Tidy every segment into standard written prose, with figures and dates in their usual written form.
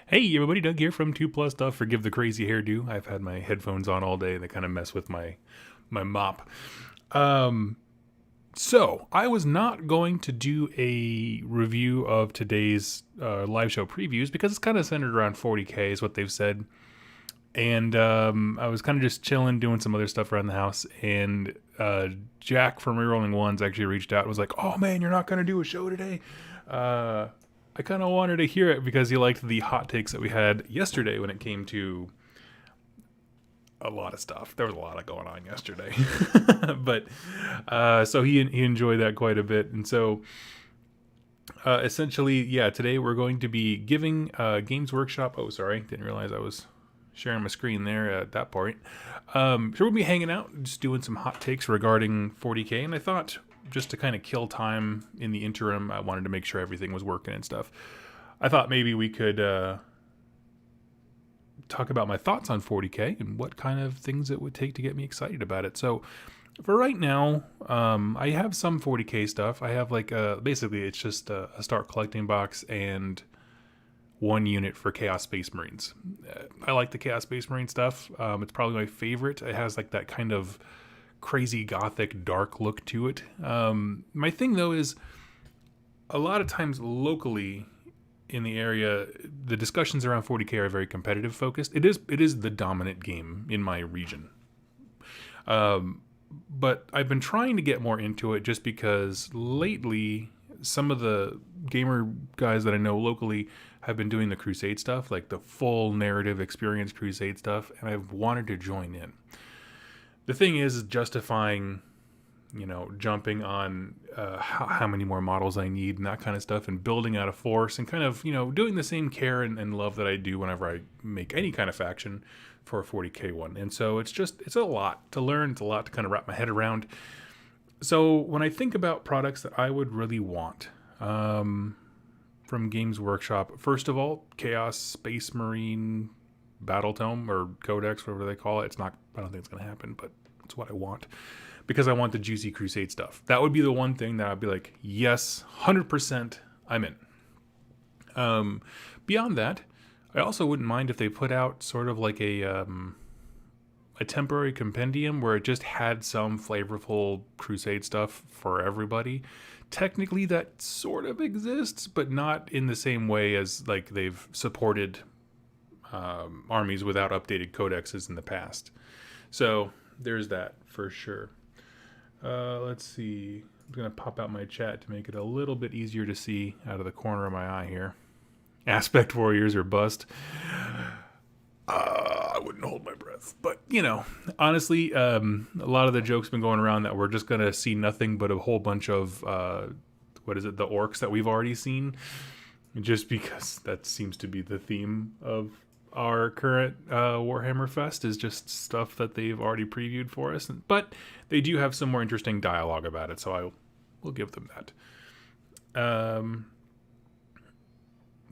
Hey everybody, Doug here from 2 Plus Stuff. Forgive the crazy hairdo. I've had my headphones on all day. They kind of mess with my mop. Um, so I was not going to do a review of today's live show previews because it's kind of centered around 40K is what they've said. And I was kind of just chilling, doing some other stuff around the house. And Jack from Rerolling Ones actually reached out and was like, "Oh man, you're not going to do a show today?" I kind of wanted to hear it because he liked the hot takes that we had yesterday when it came to a lot of stuff. There was a lot of going on yesterday, but so he enjoyed that quite a bit, and so essentially, yeah, today we're going to be giving Games Workshop. Oh, sorry, didn't realize I was sharing my screen there at that point. So we'll be hanging out, just doing some hot takes regarding 40K, and I thought, just to kind of kill time in the interim, I wanted to make sure everything was working and stuff. I thought maybe we could talk about my thoughts on 40K and what kind of things it would take to get me excited about it. So for right now, I have some 40K stuff. I have basically it's just a start collecting box and 1 unit for Chaos Space Marines. I like the Chaos Space Marine stuff. It's probably my favorite. It has like that kind of crazy gothic dark look to it. My thing though is a lot of times locally in the area, the discussions around 40K are very competitive focused. It is the dominant game in my region. But I've been trying to get more into it just because lately some of the gamer guys that I know locally have been doing the Crusade stuff, like the full narrative experience Crusade stuff, and I've wanted to join in. The thing is justifying, jumping on how many more models I need and that kind of stuff, and building out a force and kind of, doing the same care and love that I do whenever I make any kind of faction for a 40K one. And so it's a lot to learn. It's a lot to kind of wrap my head around. So when I think about products that I would really want from Games Workshop, first of all, Chaos Space Marine Battle Tome or Codex, whatever they call it. I don't think it's going to happen, but it's what I want because I want the juicy Crusade stuff. That would be the one thing that I'd be like, yes, 100% I'm in. Beyond that, I also wouldn't mind if they put out sort of like a temporary compendium where it just had some flavorful Crusade stuff for everybody. Technically that sort of exists, but not in the same way as like they've supported armies without updated codexes in the past. So there's that for sure. Let's see. I'm going to pop out my chat to make it a little bit easier to see out of the corner of my eye here. Aspect Warriors are bust. I wouldn't hold my breath. But, honestly, a lot of the jokes been going around that we're just going to see nothing but a whole bunch of, the orcs that we've already seen. Just because that seems to be the theme of our current Warhammer Fest is just stuff that they've already previewed for us. But they do have some more interesting dialogue about it, so I will give them that.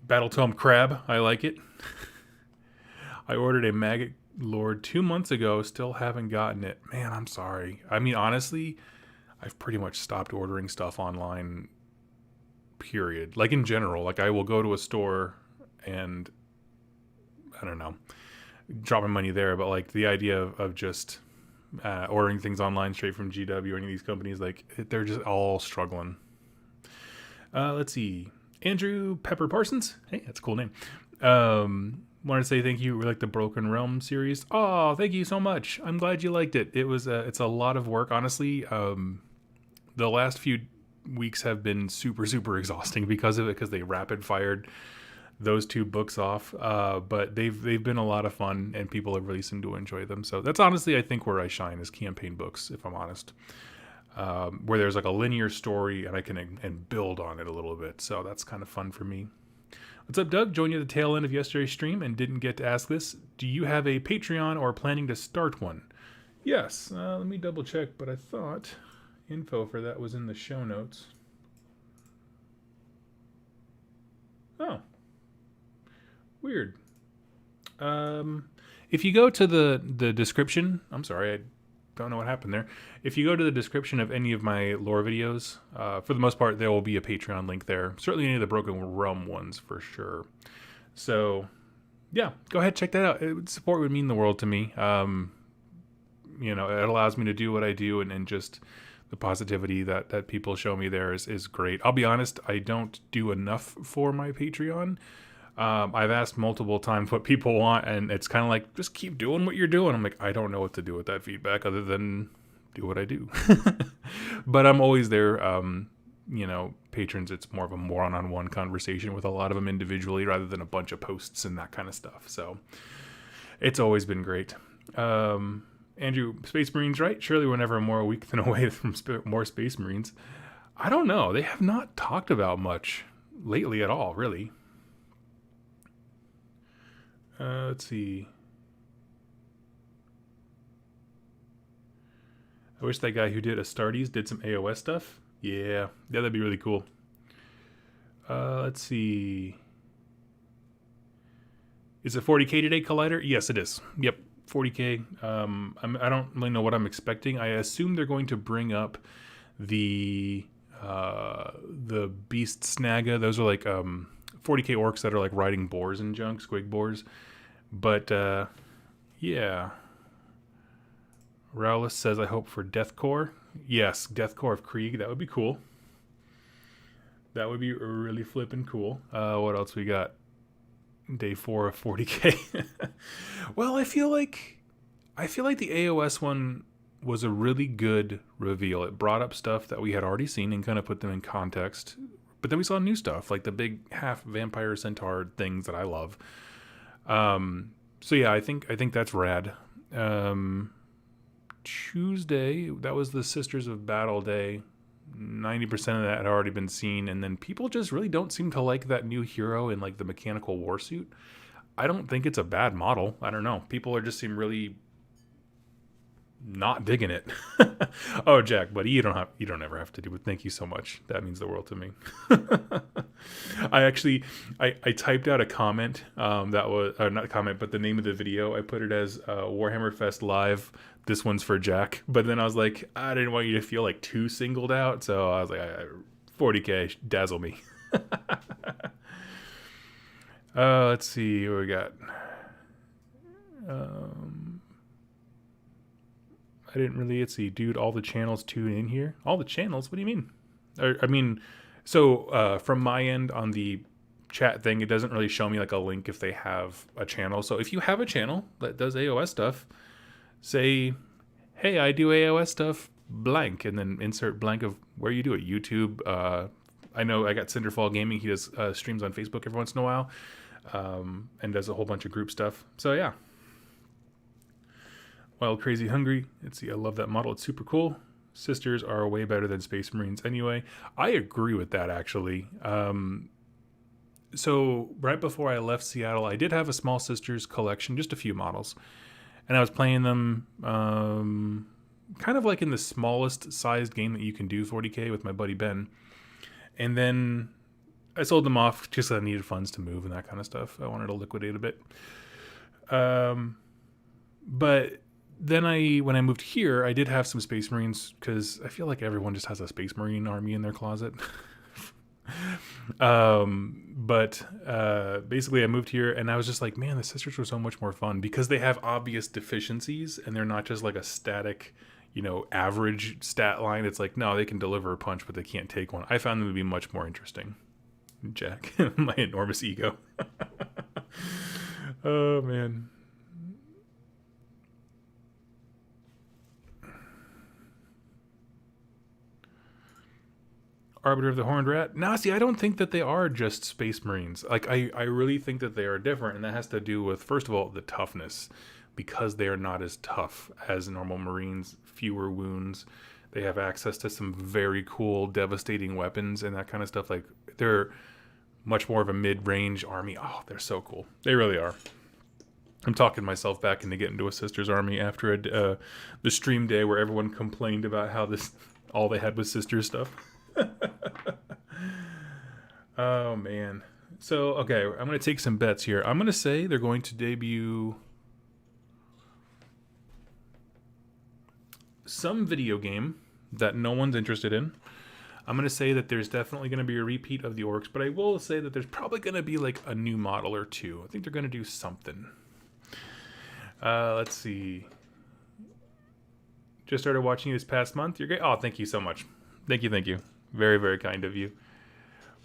Battle Tome Crab, I like it. I ordered a Maggot Lord 2 months ago, still haven't gotten it. Man, I'm sorry. I mean, honestly, I've pretty much stopped ordering stuff online, period. Like in general, like I will go to a store and I don't know, drop my money there, but like the idea of just ordering things online straight from GW or any of these companies, like they're just all struggling. Let's see. Andrew Pepper Parsons. Hey, that's a cool name. Wanted to say thank you. We like the Broken Realm series. Oh, thank you so much. I'm glad you liked it. It's a lot of work, honestly. The last few weeks have been super, super exhausting because of it, because they rapid fired those 2 books off. But they've been a lot of fun, and people have really seemed to enjoy them. So that's honestly, I think, where I shine is campaign books, if I'm honest. Where there's like a linear story and I can and build on it a little bit. So that's kind of fun for me. What's up, Doug? Joined you at the tail end of yesterday's stream and didn't get to ask this. Do you have a Patreon or planning to start one? Yes. Let me double check, but I thought info for that was in the show notes. Oh. Weird. If you go to the description, I'm sorry, I don't know what happened there. If you go to the description of any of my lore videos, for the most part, there will be a Patreon link there. Certainly any of the Broken Realm ones for sure. So yeah, go ahead, check that out. Support would mean the world to me. It allows me to do what I do, and just the positivity that people show me there is great. I'll be honest, I don't do enough for my Patreon. I've asked multiple times what people want, and it's kind of like, just keep doing what you're doing. I'm like, I don't know what to do with that feedback other than do what I do. But I'm always there. Patrons, it's more of a one-on-one conversation with a lot of them individually rather than a bunch of posts and that kind of stuff. So it's always been great. Andrew, Space Marines, right? Surely we're never more a week than away from more Space Marines. I don't know. They have not talked about much lately at all, really. Let's see. I wish that guy who did Astartes did some AOS stuff. Yeah, that'd be really cool. Let's see. Is it 40K today, Collider? Yes, it is. Yep, 40K. I don't really know what I'm expecting. I assume they're going to bring up the Beast Snagga. Those are like 40K orcs that are like riding boars and junk, squig boars. But yeah. Rowless says, I hope for Deathcore. Yes, Deathcore of Krieg. That would be cool. That would be really flippin' cool. What else we got? Day 4 of 40K. Well, I feel like the AOS one was a really good reveal. It brought up stuff that we had already seen and kind of put them in context. But then we saw new stuff, like the big half vampire centaur things that I love. So yeah, I think that's rad. Tuesday, that was the Sisters of Battle Day. 90% of that had already been seen, and then people just really don't seem to like that new hero in like the mechanical war suit. I don't think it's a bad model. I don't know. People seem really not digging it. Oh, Jack, buddy, you don't ever have to do it. Thank you so much. That means the world to me. I typed out a comment that was not a comment, but the name of the video. I put it as Warhammer Fest Live. This one's for Jack. But then I was like, I didn't want you to feel like too singled out, so I was like, 40K, dazzle me. Let's see what we got. I didn't really, let's see, dude, all the channels tune in here. All the channels? What do you mean? From my end on the chat thing, it doesn't really show me like a link if they have a channel. So if you have a channel that does AOS stuff, say, hey, I do AOS stuff, blank, and then insert blank of where you do it. YouTube. I know I got Cinderfall Gaming. He does streams on Facebook every once in a while, and does a whole bunch of group stuff. So yeah. Wild Crazy Hungry. Let's see, I love that model. It's super cool. Sisters are way better than Space Marines anyway. I agree with that, actually. So right before I left Seattle, I did have a small Sisters collection, just a few models. And I was playing them kind of like in the smallest sized game that you can do, 40K, with my buddy Ben. And then I sold them off just because I needed funds to move and that kind of stuff. I wanted to liquidate a bit. But then when I moved here, I did have some Space Marines because I feel like everyone just has a Space Marine army in their closet. Basically I moved here and I was just like, man, the Sisters were so much more fun because they have obvious deficiencies and they're not just like a static, average stat line. It's like, no, they can deliver a punch, but they can't take one. I found them to be much more interesting. Jack, my enormous ego. Oh, man. Arbiter of the Horned Rat. Nah, see, I don't think that they are just Space Marines. Like, I really think that they are different, and that has to do with, first of all, the toughness. Because they are not as tough as normal Marines, fewer wounds. They have access to some very cool, devastating weapons and that kind of stuff. Like, they're much more of a mid-range army. Oh, they're so cool. They really are. I'm talking myself back into getting to a Sisters army after the stream day where everyone complained about how all they had was Sisters stuff. Oh, man. So, okay, I'm going to take some bets here. I'm going to say they're going to debut some video game that no one's interested in. I'm going to say that there's definitely going to be a repeat of the orcs, but I will say that there's probably going to be like a new model or two. I think they're going to do something. Let's see. Just started watching you this past month. You're great. Oh, thank you so much. Thank you. Very, very kind of you.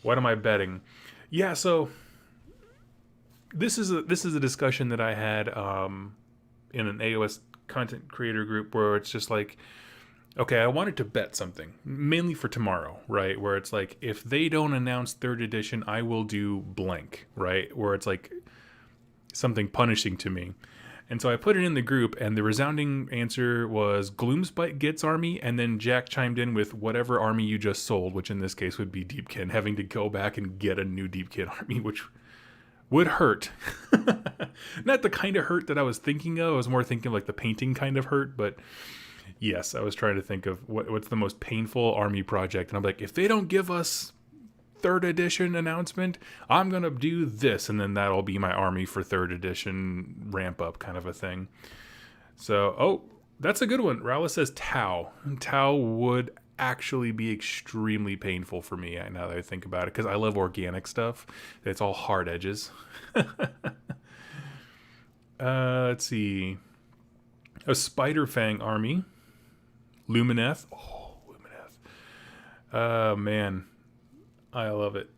What am I betting? Yeah, so this is a discussion that I had in an AOS content creator group where it's just like, okay, I wanted to bet something, mainly for tomorrow, right? Where it's like, if they don't announce 3rd edition, I will do blank, right? Where it's like something punishing to me. And so I put it in the group, and the resounding answer was Gloomspite gets army, and then Jack chimed in with whatever army you just sold, which in this case would be Deepkin, having to go back and get a new Deepkin army, which would hurt. Not the kind of hurt that I was thinking of. I was more thinking like the painting kind of hurt, but yes, I was trying to think of what's the most painful army project. And I'm like, if they don't give us 3rd edition announcement, I'm going to do this, and then that'll be my army for 3rd edition ramp up kind of a thing. So, oh, that's a good one. Rowla says Tau. Tau would actually be extremely painful for me now that I think about it, because I love organic stuff. It's all hard edges. Let's see. A Spider Fang army. Lumineth. Oh, Lumineth. Man. I love it.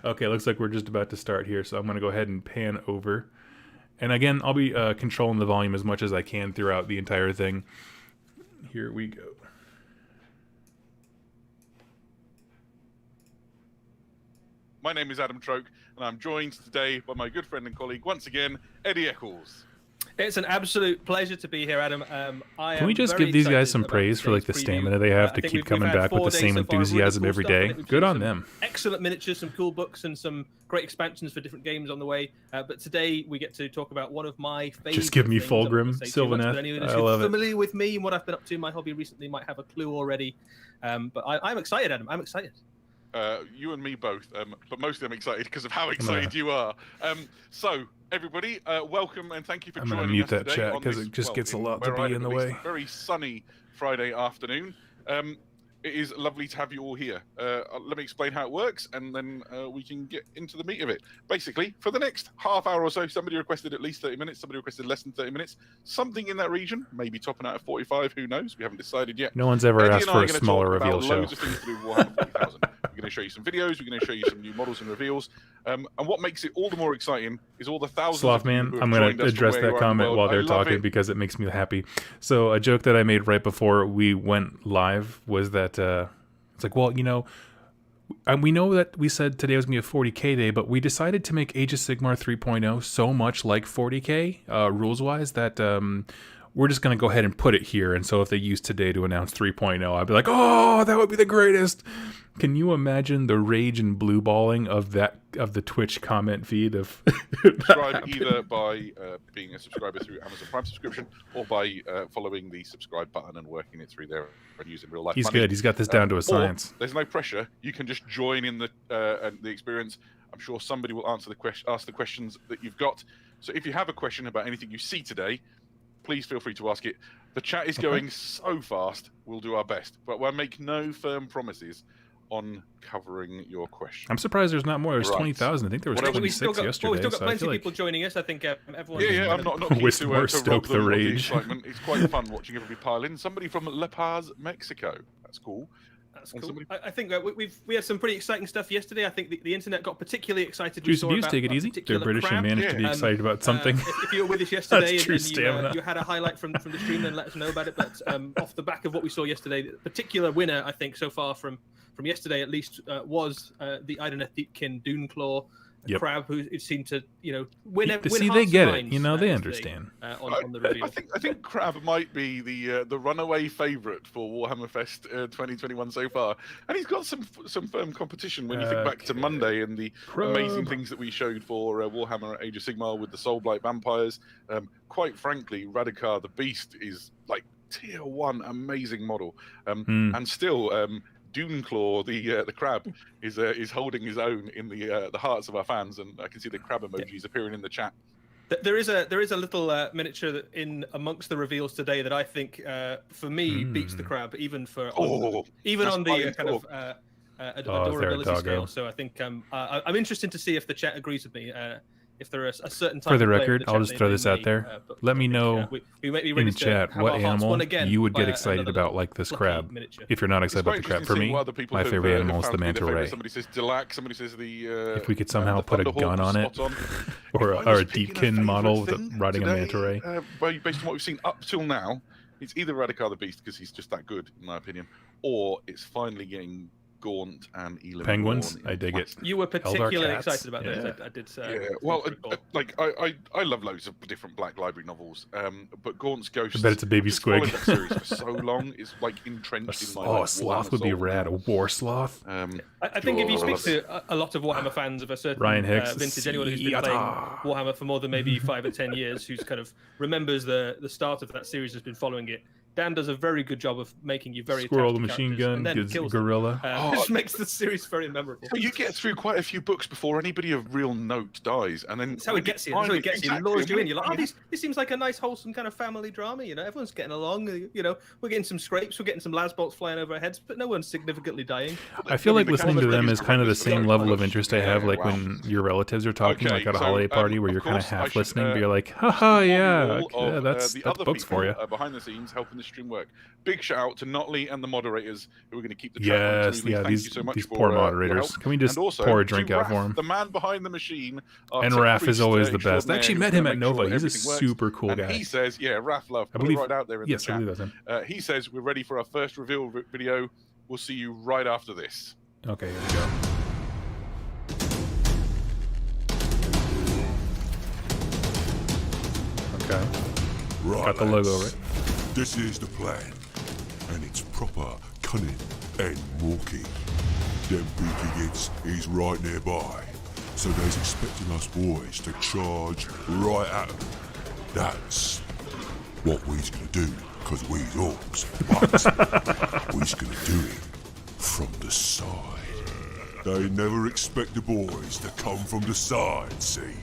Okay, looks like we're just about to start here, so I'm going to go ahead and pan over. And again, I'll be controlling the volume as much as I can throughout the entire thing. Here we go. My name is Adam Troke, and I'm joined today by my good friend and colleague, once again, Eddie Eccles. It's an absolute pleasure to be here, Adam. Can we just give these guys some praise for like the stamina they have to keep coming back with the same enthusiasm every day? Good on them. Excellent miniatures, some cool books, and some great expansions for different games on the way. But today we get to talk about one of my favorite. Just give me Fulgrim, Sylvaneth. I love it. Familiar with me and what I've been up to, my hobby recently, might have a clue already. But I'm excited, Adam. I'm excited. You and me both, but mostly I'm excited because of how excited you are. So, everybody, welcome and thank you for joining us. I'm going to mute that today chat because it just gets a lot to be in the way. Very sunny Friday afternoon. It is lovely to have you all here. Let me explain how it works, and then we can get into the meat of it. Basically, for the next half hour or so, somebody requested at least 30 minutes, somebody requested less than 30 minutes, something in that region, maybe topping out at 45, who knows? We haven't decided yet. No one's ever asked for a smaller reveal show. Loads of things to do with Warhammer 40,000. We're going to show you some videos, we're going to show you some new models and reveals, and what makes it all the more exciting is all the thousands of people who have I'm going to address that comment while they're talking because it makes me happy. So a joke that I made right before we went live was that it's like, well, you know, we know that we said today was going to be a 40K day, but we decided to make Age of Sigmar 3.0 so much like 40K rules-wise that we're just going to go ahead and put it here. And so if they use today to announce 3.0, I'd be like, oh, that would be the greatest. Can you imagine the rage and blue balling of the Twitch comment feed of subscribe either by being a subscriber through Amazon Prime subscription or by following the subscribe button and working it through there and using real life He's money. Good. He's got this down to a science. There's no pressure. You can just join in the experience. I'm sure somebody will ask the questions that you've got. So if you have a question about anything you see today, please feel free to ask it. The chat is going so fast. We'll do our best, but we'll make no firm promises on covering your question. I'm surprised there's not more. There's 20,000. I think there was 26 yesterday. We've still got plenty of people joining us. I think everyone. Yeah. I'm not keen to stoke the rage. It's quite fun watching everybody pile in. Somebody from La Paz, Mexico. That's cool. That's cool. I think we had some pretty exciting stuff yesterday. I think the internet got particularly excited. Juice Abuse, take it easy. They're British and managed to be excited about something. If you were with us yesterday and you had a highlight from the stream, then let us know about it. But off the back of what we saw yesterday, the particular winner, I think, so far from yesterday at least, was the Ideneth Deepkin Doonclaw crab, who seemed to win. They get it. They understand. On the reveal. I think Crab might be the runaway favourite for Warhammer Fest 2021 so far, and he's got some firm competition when you think back to Monday and the amazing things that we showed for Warhammer Age of Sigmar with the Soulblight vampires. Quite frankly, Radikar the Beast is like tier 1 amazing model, and still. Doonclaw, the crab, is holding his own in the hearts of our fans, and I can see the crab emojis appearing in the chat. There is a little miniature that in amongst the reveals today that I think for me beats the crab, even on the kind of adorability scale. So I think I'm interested to see if the chat agrees with me. If there are a certain type For the of player record, in the I'll chat just throw this out there. Let me know we might be in ready the to chat have what our hearts won animal again you would by get excited another about, like this fluffy crab. miniature. If you're not excited about the crab, for me, my favorite animal is the manta ray. Somebody says Dilac, somebody says the. If we could somehow the put a Thunderhawk gun was on it, spot on. or If I was a picking Deepkin favourite model thing riding a today, manta ray. Based on what we've seen up till now, it's either Radikar the Beast because he's just that good, in my opinion, or it's finally getting Gaunt and Elam Penguins, Dawn I in dig it. plastic. You were particularly Cats. excited about Yeah. those. I did. Yeah, well, like I love loads of different Black Library novels, but Gaunt's Ghosts. I bet it's a baby I've just followed squig. that series for so long, it's like entrenched in my. Oh, a sloth would be rad. A war sloth. I think if you speak to a lot of Warhammer fans of a certain Ryan Hicks, vintage, anyone who's been Yata. playing Warhammer for more than maybe 5 or 10 years, who's kind of remembers the start of that series, has been following it. Dan does a very good job of making you very Squirrel, the attached to machine characters, gun, and then gives kills them, gorilla. which makes the series very memorable. So you get through quite a few books before anybody of real note dies, and then That's how it gets you. That's how it gets you. It lures you in. You're like, oh, this seems like a nice, wholesome kind of family drama. You know, everyone's getting along. You know, we're getting some scrapes, we're getting some lasbolts flying over our heads, but no one's significantly dying. I feel like listening to them is kind of the same level of interest I have, like when your relatives are talking, like at a holiday party, where you're kind of half listening, but you're like, haha, yeah, that's books for you. Behind the scenes, helping the stream work. Big shout out to Notley and the moderators who are going to keep the chat Yes, running. yeah, Thank you so much these for, poor your moderators. help. Can we just And also, pour a drink to out Raph, for him? the man behind the machine. And tech Raph is priest, always the best. I extraordinaire, actually who's met gonna him at make sure Nova. that He's a everything works. super cool And guy. he says, yeah, Raph Love. I Put believe it right out there in yes, the I chat. believe that's him. He says we're ready for our first reveal video. We'll see you right after this. Okay, here we go. Okay. Right, Got the logo, lads. right? This is the plan, and it's proper cunning and walky. Them big idiots is right nearby, so they's expecting us boys to charge right at them. That's what we's gonna do, because we's orcs, but we's gonna do it from the side. They never expect the boys to come from the side, see?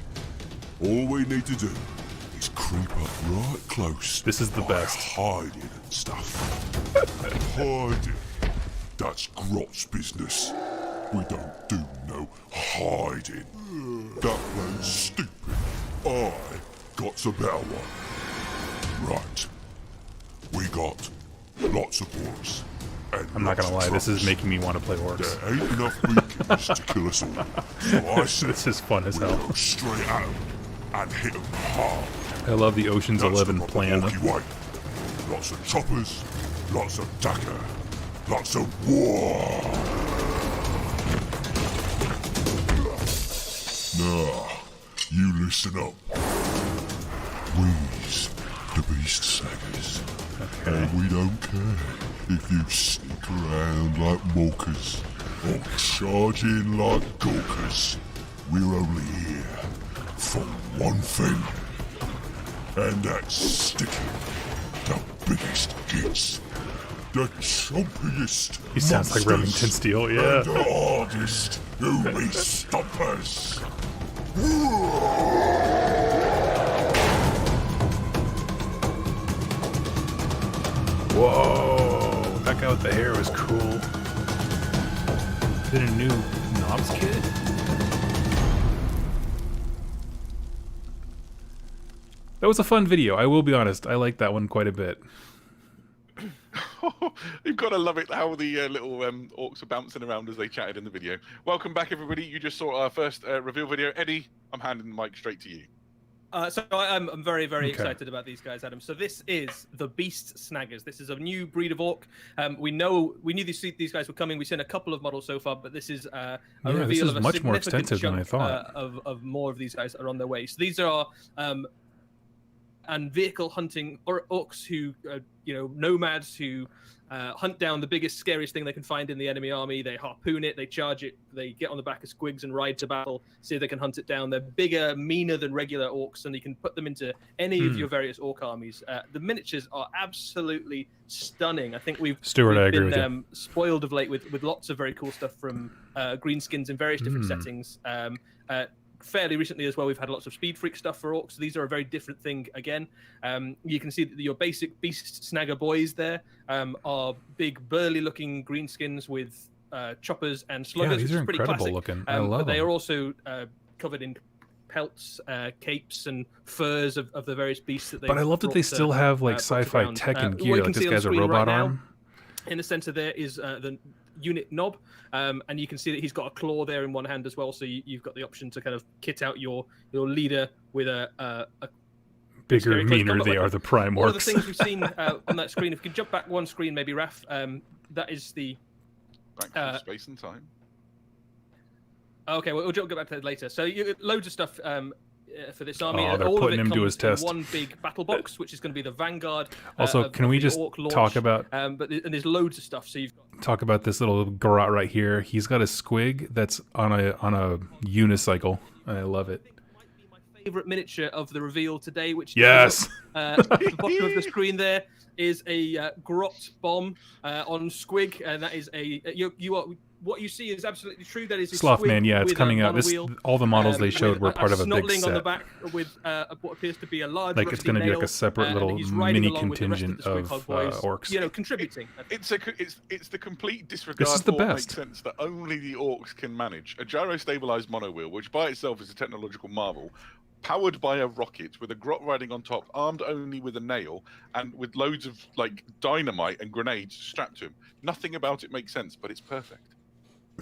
All we need to do is creep up right close. This is the by best. Hiding and stuff. Hiding. That's Grot's business. We don't do no hiding. That plan's stupid. I got a better one. Right. We got lots of orcs. And I'm not gonna lie, this is trucks. making me want to play orcs. There ain't enough beacons to kill us all. So I said, This is fun as we'll hell. go straight at 'em and hit 'em hard. I love the Ocean's That's 11 the proper plan. Walkie way. Lots of choppers, lots of dagger, lots of war. Now, you listen up. We's the Beast Snaggers. And we don't care if you sneak around like morkers or charge in like gawkers. We're only here for one thing. And that's sticking the biggest hits. The chompiest He sounds like monsters, Remington Steele, yeah. And the hardest who be stompers. Whoa, that guy with the hair was cool. Is it a new knobs kit? That was a fun video. I will be honest. I like that one quite a bit. You've got to love it how the little orcs were bouncing around as they chatted in the video. Welcome back, everybody. You just saw our first reveal video. Eddie, I'm handing the mic straight to you. So I'm very, very excited about these guys, Adam. So this is the Beast Snaggers. This is a new breed of orc. We knew these guys were coming. We've seen a couple of models so far, but this is a reveal this is of a much more significant extensive than I chunk, thought. of more of these guys are on their way. So these are and vehicle hunting orcs who, nomads who hunt down the biggest, scariest thing they can find in the enemy army. They harpoon it, they charge it, they get on the back of squigs and ride to battle, see if they can hunt it down. They're bigger, meaner than regular orcs, and you can put them into any of your various orc armies. The miniatures are absolutely stunning. I think we've been spoiled of late with lots of very cool stuff from greenskins in various different settings. fairly recently as well, we've had lots of Speed Freak stuff for orcs. These are a very different thing again. You can see that your basic beast snagger boys there are big, burly-looking greenskins with choppers and sluggers. Yeah, these are pretty incredible classic. looking. I love But they them. are also covered in pelts, capes, and furs of the various beasts that they. But I love that they still have like sci-fi tech and gear. Like this guy's a robot arm. In the center there is the unit knob, and you can see that he's got a claw there in one hand as well. So you've got the option to kind of kit out your leader with a bigger, meaner they are, the prime orcs. One of the things we've seen on that screen, if you could jump back one screen, maybe, Raf, that is the... Back to space and time. Okay, we'll get back to that later. So loads of stuff for this army. Oh, they're all putting of it him to his comes test. in one big battle box, which is going to be the vanguard. Also, can we just talk about... and there's loads of stuff. So you've got... Talk about this little garrote right here. He's got a squig that's on a unicycle. I love it. Favorite miniature of the reveal today, which yes, at the bottom of the screen there is a grot bomb on squig, and that is what you see is absolutely true. That is a Slothman. Yeah, it's coming out. All the models they showed were part of a big snotling set. on the back with what appears to be a large, like it's going to be like a separate little mini contingent of orcs. Contributing. It's the complete disregard. This is the for what best. Makes sense that only the orcs can manage a gyro-stabilized monowheel, which by itself is a technological marvel. Powered by a rocket with a grot riding on top, armed only with a nail, and with loads of like dynamite and grenades strapped to him. Nothing about it makes sense, but it's perfect.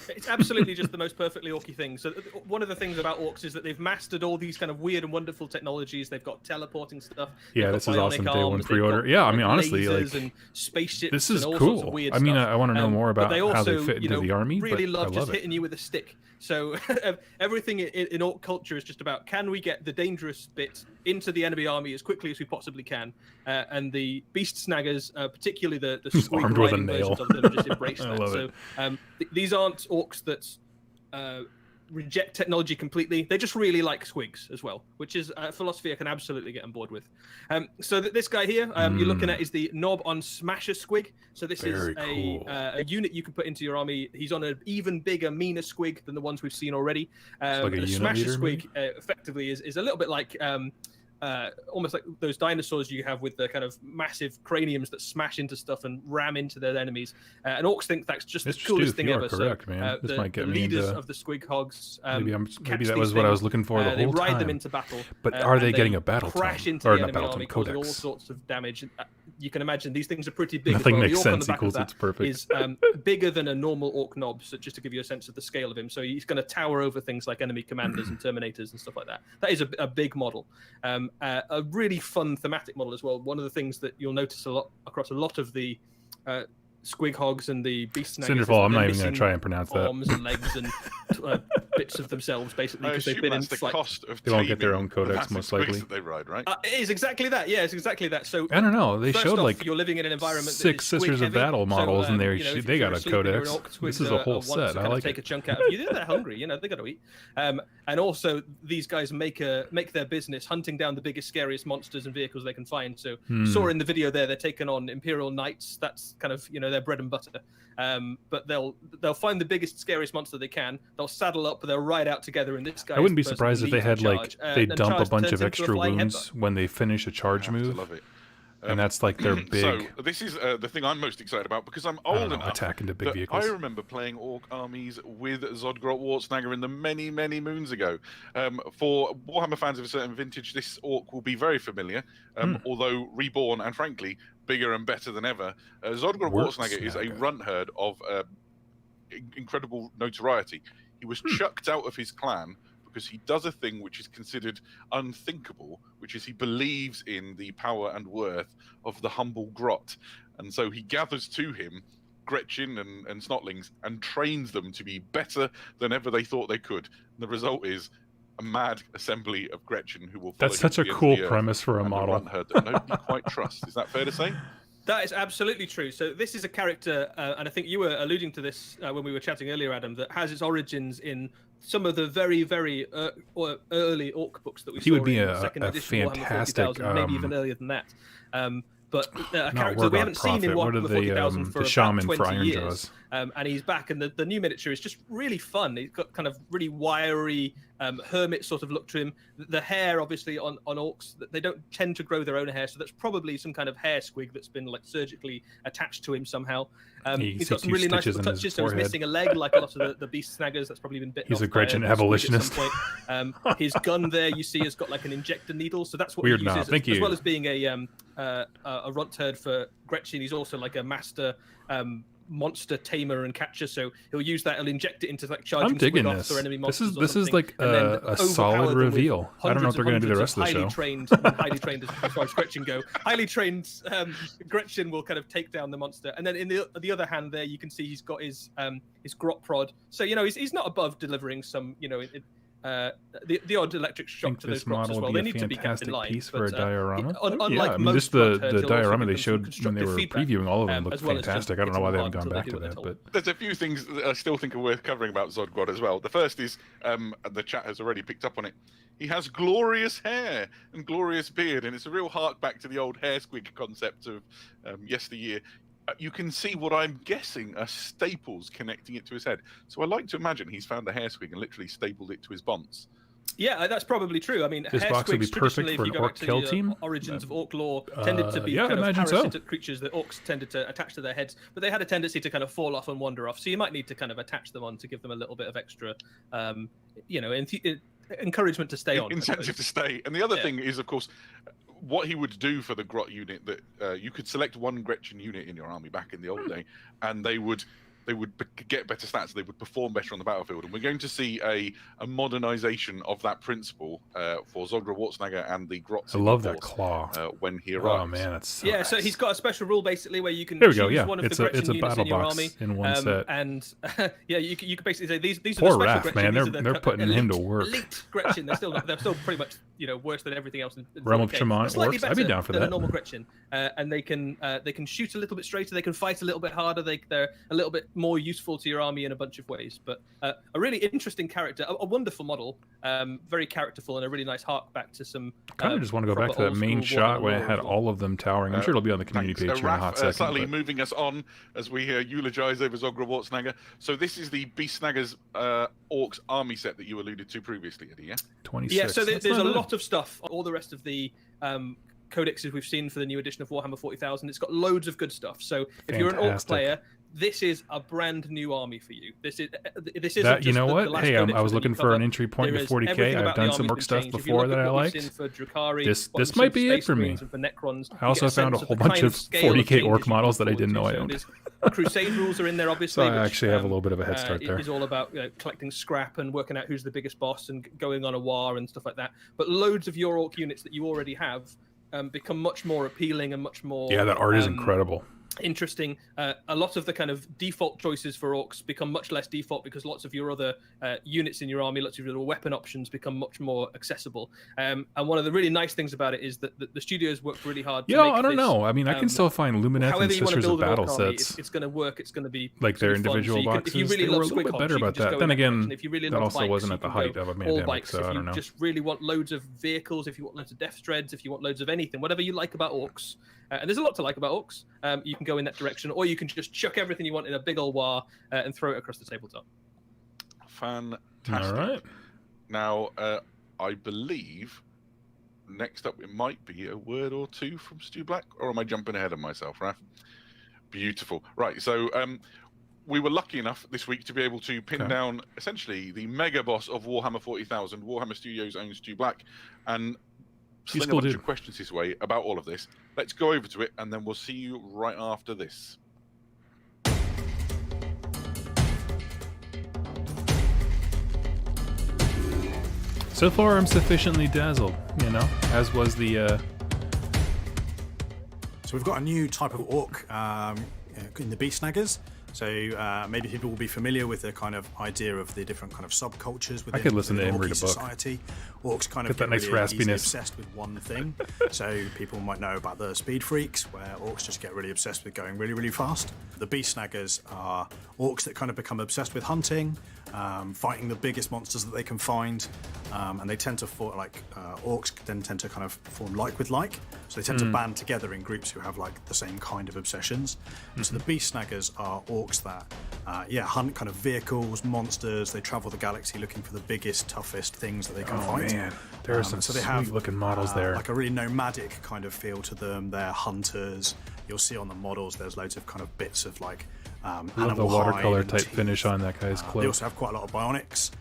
It's absolutely just the most perfectly orky thing. So one of the things about orcs is that they've mastered all these kind of weird and wonderful technologies. They've got teleporting stuff. Yeah, this is awesome. Day one pre-order. Yeah, I mean, honestly, like and spaceships. This is and all cool. Sorts of weird I mean, stuff. I want to know more about they also, how they fit into the army. Really but love I just love it. hitting you with a stick. So everything in orc culture is just about, can we get the dangerous bit into the enemy army as quickly as we possibly can? And the beast snaggers, particularly the squig armed with a riding nail. versions of them, just embrace I that. love So it. these aren't orcs that reject technology completely. They just really like squigs as well, which is a philosophy I can absolutely get on board with. So this guy here you're looking at is the knob on Smasher Squig. So this Very is cool. a unit you can put into your army. He's on an even bigger, meaner squig than the ones we've seen already. Like a Smasher unit leader, Squig effectively is a little bit like almost like those dinosaurs you have with the kind of massive craniums that smash into stuff and ram into their enemies. And orcs think that's just the coolest thing ever. Correct, man. This might get the me leaders into... of the squig hogs. Maybe that was what I was looking for the whole They time. ride them into battle. But are they and getting a battle crash tome? into Or the not enemy battle army, tome, causing all codex. sorts of damage. You can imagine these things are pretty big. Nothing as well. makes The orc on sense the back equals of it's that perfect. is bigger than a normal orc knob. So just to give you a sense of the scale of him, so he's going to tower over things like enemy commanders and terminators and stuff like that. That is a big model, a really fun thematic model as well. One of the things that you'll notice a lot across a lot of the squig hogs and the beast snaggers. Cinderfall, I'm not even going to try and pronounce that. Arms and legs and bits of themselves, basically, I because they've assume been in that's the flight. cost of They won't get their taming own codex, the massive most likely. squigs that they ride, right? It is exactly that. Yeah, it's exactly that. So I don't know. They first showed off, like you're living in an environment that 6 is Sisters of squig Battle heavy. models, So, and if they you're got a asleep and you're an codex. orc, This squigs is a whole want to set. I kind of like take it. a chunk out of you. They're hungry, they got to eat. And also, these guys make their business hunting down the biggest, scariest monsters and vehicles they can find. So, saw in the video there, they're taking on Imperial Knights. That's kind of their bread and butter. But they'll find the biggest, scariest monster they can. They'll saddle up, they'll ride out together, and this guy. I wouldn't be surprised if they had like they dump a bunch of extra wounds headbutt. when they finish a charge I have to move, love it. and that's like their big. So this is the thing I'm most excited about because I'm old enough attack into big that vehicles. I remember playing orc armies with Zodgrot Wartsnagger in the many, many moons ago. For Warhammer fans of a certain vintage, this orc will be very familiar, although reborn and frankly bigger and better than ever. Zodgrot Wartsnagger is a runt herd of incredible notoriety. He was chucked out of his clan because he does a thing which is considered unthinkable, which is he believes in the power and worth of the humble grot. And so he gathers to him Gretchen and Snotlings and trains them to be better than ever they thought they could. And the result is a mad assembly of Gretchen who will follow That's him such to a the end of cool the earth premise for a and model. runt herd that nobody quite trusts. Is that fair to say? That is absolutely true. So this is a character, and I think you were alluding to this when we were chatting earlier, Adam, that has its origins in some of the very, very early orc books that we He saw would be in a second edition Warhammer fantastic, 40,000, maybe even earlier than that. But a Not character we Wargog haven't seen in Prophet. What are Warhammer 40,000 for the about shaman 20 for Iron years. Jaws? and he's back, and the new miniature is just really fun. He's got kind of really wiry hermit sort of look to him. The hair, obviously, on orcs, they don't tend to grow their own hair, so that's probably some kind of hair squig that's been like surgically attached to him somehow. He's got some really nice little touches, so he's missing a leg like a lot of the beast snaggers. That's probably been bitten off. He's a Gretchen abolitionist. His gun there, you see, has got like an injector needle, so that's what Weird he uses. As well as being a runt herd for Gretchen, he's also like a master monster tamer and catcher, so he'll use that. He'll inject it into like charging squid offs or enemy monsters. This is like a solid reveal. I don't know what they're going to do the rest of the show. Highly trained as far as Gretchen go. Highly trained Gretchen will kind of take down the monster, and then in the other hand there, you can see he's got his grot prod. So he's not above delivering some the odd electric shock to those grots as well. They need to be kept in line. Piece for a diorama. Unlike just the diorama they showed when they were previewing all of them looked fantastic. I don't know why they haven't gone back to that. But there's a few things that I still think are worth covering about Zodgrod as well. The first is, the chat has already picked up on it. He has glorious hair and glorious beard, and it's a real hark back to the old hair squig concept of yesteryear. You can see what I'm guessing are staples connecting it to his head. So I like to imagine he's found a hair squig and literally stapled it to his bonds. Yeah, that's probably true. I mean, this box would be perfect for an orc kill team. Origins of orc lore tended to be kind of parasitic creatures that orcs tended to attach to their heads, but they had a tendency to kind of fall off and wander off. So you might need to kind of attach them on to give them a little bit of extra, encouragement to stay on. Incentive to stay. And the other thing is, of course, what he would do for the grot unit, that you could select one Gretchen unit in your army back in the old day, and they would get better stats. They would perform better on the battlefield, and we're going to see a modernization of that principle for Zogra Wartsnagger and the Grots. I love that claw when he arrives. Oh man, that's so nice. So he's got a special rule basically where you can choose one of the Gretchen units in your army in one set, and you can basically say these Poor are the special Raph, Gretchen. Man, they're putting him to work. Elite Gretchen. They're still pretty much worse than everything else. Realm of Shaman orcs. I'd be down for that. A normal Gretchen, and they can shoot a little bit straighter. They can fight a little bit harder. They're a little bit more useful to your army in a bunch of ways. But a really interesting character, a wonderful model, very characterful, and a really nice hark back to some. I kind of just want to go back to that main shot where it had all of them towering. I'm sure it'll be on the community page here in a hot second. Slightly moving us on as we eulogize over Zogra Wartsnagger. So this is the Beast Snaggers Orcs army set that you alluded to previously, Eddie, yeah? 26. Yeah, so there's a lot of stuff. All the rest of the codexes we've seen for the new edition of Warhammer 40,000, it's got loads of good stuff. So if you're an Orcs player, this is a brand new army for you. This isn't that, just the last hey, I was looking for an cover. entry point to 40k. I've done some Orc stuff before that I liked. This might be it for me. I also found a whole bunch of 40k Orc models that I didn't know I owned. Crusade rules are in there, obviously. So I actually have a little bit of a head start there. It's all about collecting scrap and working out who's the biggest boss and going on a war and stuff like that. But loads of your Orc units that you already have become much more appealing and much more. Yeah, that art is incredible. Interesting. A lot of the kind of default choices for orcs become much less default because lots of your other units in your army, lots of your little weapon options become much more accessible. And one of the really nice things about it is that the studios worked really hard to make I don't know. I mean, I can still find Lumineth and Sisters of Battle sets. It's going to work. It's going to be like their individual boxes. If you really love a little bit better about that. Then again, that also wasn't at the height of a pandemic, so I don't know. If you just really want loads of vehicles, if you want loads of death dreads, if you want loads of anything, whatever you like about orcs, and there's a lot to like about orcs, you can go in that direction, or you can just chuck everything you want in a big old war and throw it across the tabletop. Fantastic. All right. Now, I believe next up it might be a word or two from Stu Black, or am I jumping ahead of myself, Raph? Beautiful. Right, so we were lucky enough this week to be able to pin down essentially the mega boss of Warhammer 40,000, Warhammer Studios' own Stu Black, and sling a bunch of questions his way about all of this. Let's go over to it, and then we'll see you right after this. So far, I'm sufficiently dazzled, as was the... So we've got a new type of orc in the Beast Snaggers. So maybe people will be familiar with the kind of idea of the different kind of subcultures within, I could listen to him read a book. Society. Orcs kind of get that nice really raspiness. Obsessed with one thing. So people might know about the speed freaks, where orcs just get really obsessed with going really, really fast. The Beast Snaggers are orcs that kind of become obsessed with hunting, fighting the biggest monsters that they can find, and they tend to orcs then tend to kind of form like with like. So they tend to band together in groups who have like the same kind of obsessions. So the Beast Snaggers are orcs orcs that hunt kind of vehicles, monsters. They travel the galaxy looking for the biggest, toughest things that they can fight. Man, there are some so they sweet have looking models there. like a really nomadic kind of feel to them. They're hunters. You'll see on the models there's loads of kind of bits of like Love animal the watercolor hide and type teeth. finish on that guy's They cloak. also have quite a lot of bionics.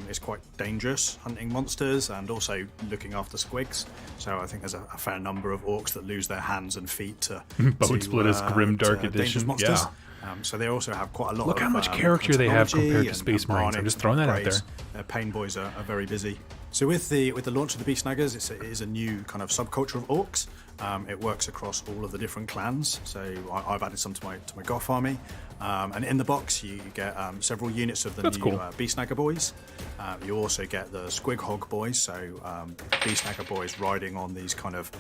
It's quite dangerous hunting monsters and also looking after squigs. So I think there's a fair number of orcs that lose their hands and feet to Bone Splitter's Grim Dark to dangerous Edition. monsters. Yeah. So they also have quite a lot. Look of how much character they have technology compared to and Space Marines. I'm bionic just throwing that out upgrades. there. Their pain boys are very busy. So with the launch of the Beast Snaggers, it is a new kind of subculture of orcs. It works across all of the different clans. So I've added some to my Goth army, and in the box you get several units of the That's new cool. Beast Snagger boys. You also get the Squig Hog boys, so Beast Snagger boys riding on these kind of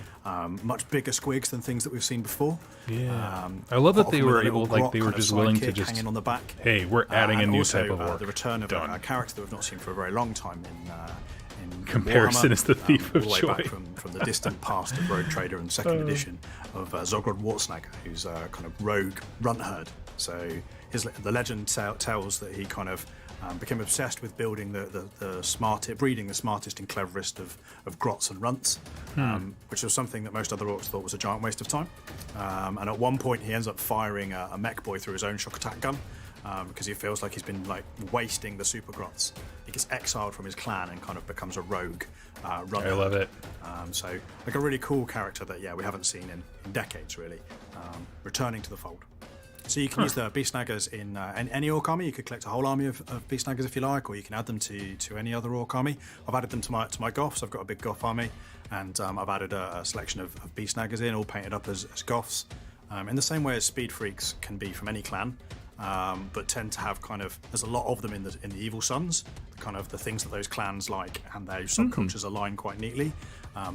much bigger squigs than things that we've seen before. Yeah. I love that they often with were a little able, like grot they were kind of just willing to sidekick just, hanging on the back. hey, we're adding a And new also, type of orc. the return of Done. a character that we've not seen for a very long time in Comparison Warhammer, is the thief of all the way joy. back from the distant past of Rogue Trader and second edition of Zogrod Wartsnagger, who's a kind of rogue runt herd. So the legend tells that he kind of became obsessed with building breeding the smartest and cleverest of grots and runts, which was something that most other orcs thought was a giant waste of time. And at one point he ends up firing a mech boy through his own shock attack gun. Because he feels like he's been like wasting the super grots. He gets exiled from his clan and kind of becomes a rogue runner. I love it. So like a really cool character that we haven't seen in decades really, returning to the fold. So you can use the Beast Snaggers in any orc army. You could collect a whole army of Beast Snaggers if you like, or you can add them to any other orc army. I've added them to my Goths. I've got a big Goth army, and I've added a selection of Beast Snaggers in, all painted up as Goths. In the same way as Speed Freaks can be from any clan. But tend to have there's a lot of them in the Evil Sons, kind of the things that those clans like, and their subcultures align quite neatly.